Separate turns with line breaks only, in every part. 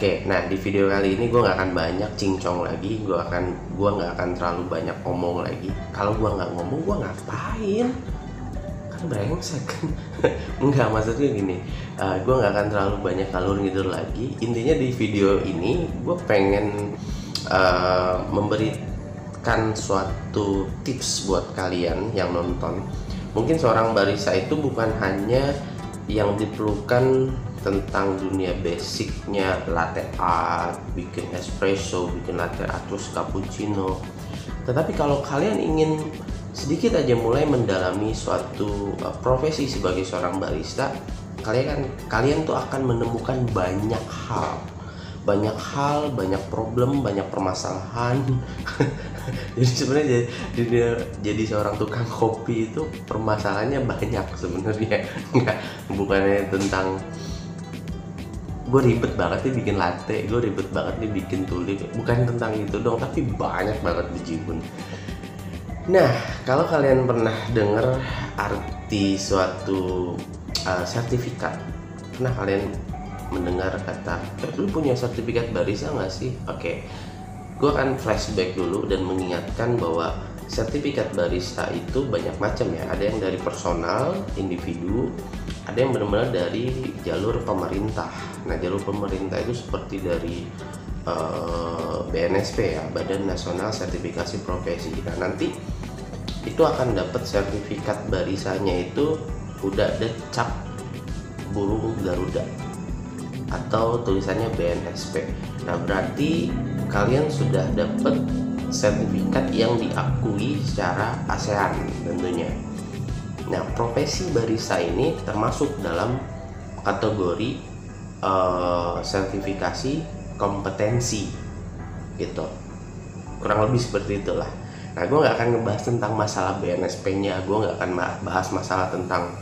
Oke, nah di video kali ini gue nggak akan banyak cincong lagi, gue nggak akan terlalu banyak ngomong lagi. Kalau gue nggak ngomong, gue ngapain? Kan brengsek kan? Enggak, maksudnya gini, gue nggak akan terlalu banyak kalur ngidur lagi. Intinya di video ini gue pengen memberikan suatu tips buat kalian yang nonton. Mungkin seorang barista itu bukan hanya yang diperlukan tentang dunia basicnya, latte art, bikin espresso, bikin latte art, terus cappuccino. Tetapi kalau kalian ingin sedikit aja mulai mendalami suatu profesi sebagai seorang barista, kalian tuh akan menemukan banyak hal, banyak problem, banyak permasalahan. Jadi sebenarnya jadi seorang tukang kopi itu permasalahannya banyak sebenarnya. Bukannya tentang gue ribet banget nih bikin latte, gue ribet banget nih bikin tulip, bukan tentang itu dong, tapi banyak banget bejibun. Nah, kalau kalian pernah dengar arti suatu sertifikat, pernah kalian mendengar kata, lu punya sertifikat barista nggak sih? Oke, gue akan flashback dulu dan mengingatkan bahwa sertifikat barista itu banyak macam ya. Ada yang dari personal, individu, ada yang benar-benar dari jalur pemerintah. Nah, jalur pemerintah itu seperti dari BNSP ya, Badan Nasional Sertifikasi Profesi. Nah, nanti itu akan dapat sertifikat barisanya itu udah ada cap burung Garuda atau tulisannya BNSP. Nah, berarti kalian sudah dapat sertifikat yang diakui secara ASEAN tentunya. Nah, profesi barista ini termasuk dalam kategori sertifikasi kompetensi gitu, kurang lebih seperti itulah. Nah, gue nggak akan ngebahas tentang masalah BNSP-nya, gue nggak akan bahas masalah tentang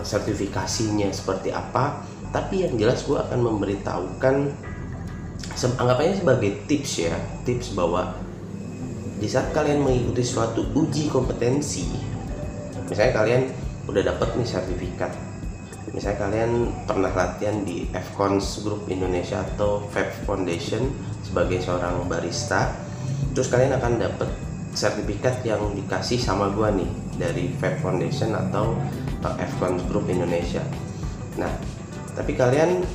sertifikasinya seperti apa, tapi yang jelas gue akan memberitahukan, anggap aja sebagai tips ya, tips bahwa di saat kalian mengikuti suatu uji kompetensi, misalnya kalian udah dapat nih sertifikat, misalnya kalian pernah latihan di FCONS Group Indonesia atau Fab Foundation sebagai seorang barista, terus kalian akan dapat sertifikat yang dikasih sama gua nih dari Fab Foundation atau FCONS Group Indonesia. Nah, tapi kalian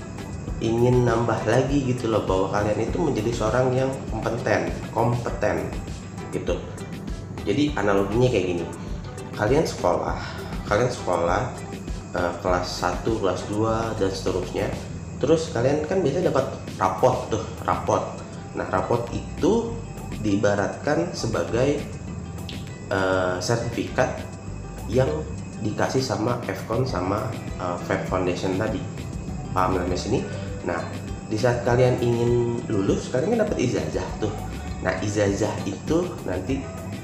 ingin nambah lagi gitu loh, bahwa kalian itu menjadi seorang yang kompeten gitu. Jadi analoginya kayak gini, kalian sekolah kelas 1, kelas 2 dan seterusnya. Terus kalian kan biasanya dapat rapot. Nah, rapot itu diibaratkan sebagai sertifikat yang dikasih sama FCON sama Fab Foundation tadi. Paham sampai sini? Nah, di saat kalian ingin lulus, kalian kan dapat ijazah tuh. Nah, ijazah itu nanti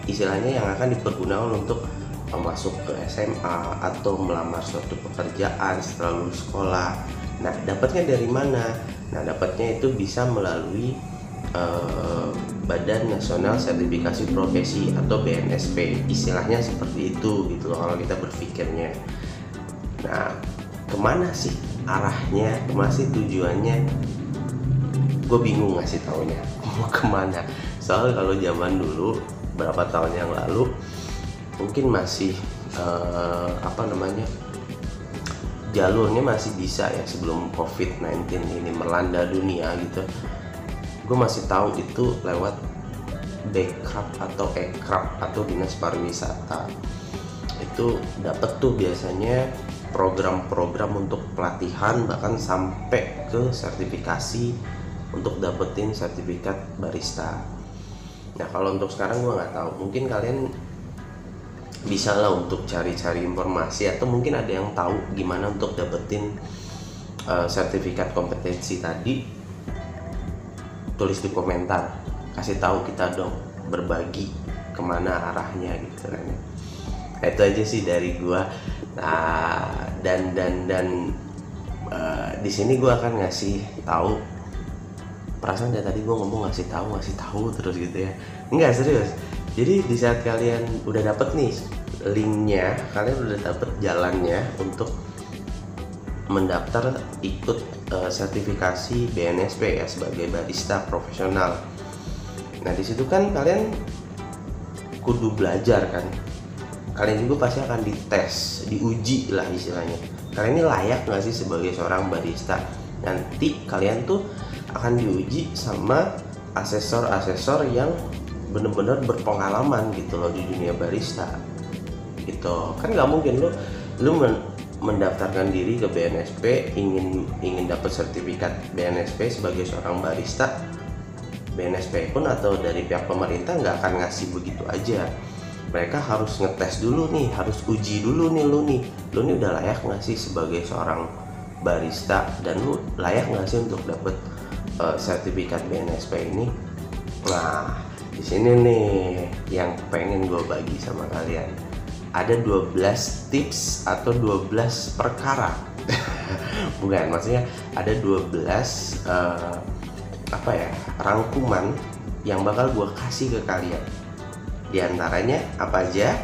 istilahnya yang akan dipergunakan untuk masuk ke SMA atau melamar suatu pekerjaan setelah lulus sekolah. Nah, dapatnya dari mana? Nah, dapatnya itu bisa melalui Badan Nasional Sertifikasi Profesi atau BNSP, istilahnya seperti itu gitu loh kalau kita berpikirnya. Nah, kemana sih arahnya, kemana sih tujuannya? Gue bingung ngasih taunya mau kemana. Soalnya kalau zaman dulu berapa tahun yang lalu mungkin masih jalurnya masih bisa ya, sebelum COVID-19 ini melanda dunia gitu. Gue masih tahu itu lewat Bekraf atau Ekraf atau Dinas Pariwisata. Itu dapet tuh biasanya program-program untuk pelatihan, bahkan sampai ke sertifikasi untuk dapetin sertifikat barista. Nah, kalau untuk sekarang gue nggak tahu, mungkin kalian bisa lah untuk cari-cari informasi, atau mungkin ada yang tahu gimana untuk dapetin sertifikat kompetensi tadi. Tulis di komentar, kasih tahu kita dong, berbagi kemana arahnya gitu kan. Nah, itu aja sih dari gua. Nah, dan di sini gua akan ngasih tahu, perasaan dari tadi gua ngomong ngasih tahu terus gitu ya. Enggak, serius. Jadi di saat kalian udah dapet nih linknya, kalian udah dapet jalannya untuk mendaftar ikut sertifikasi BNSP ya sebagai barista profesional. Nah di situ kan kalian kudu belajar kan, kalian juga pasti akan dites, diuji lah istilahnya. Kalian ini layak nggak sih sebagai seorang barista? Nanti kalian tuh akan diuji sama asesor-asesor yang bener-bener berpengalaman gitu loh di dunia barista. Gitu kan nggak mungkin lu mendaftarkan diri ke BNSP ingin dapat sertifikat BNSP sebagai seorang barista. BNSP pun atau dari pihak pemerintah nggak akan ngasih begitu aja. Mereka harus ngetes dulu nih, harus uji dulu nih lu nih udah layak nggak sih sebagai seorang barista, dan lu layak nggak sih untuk dapat sertifikat BNSP ini. Nah di sini nih yang pengen gue bagi sama kalian, ada 12 tips atau 12 perkara bukan, maksudnya ada 12 rangkuman yang bakal gue kasih ke kalian. Di antaranya apa aja?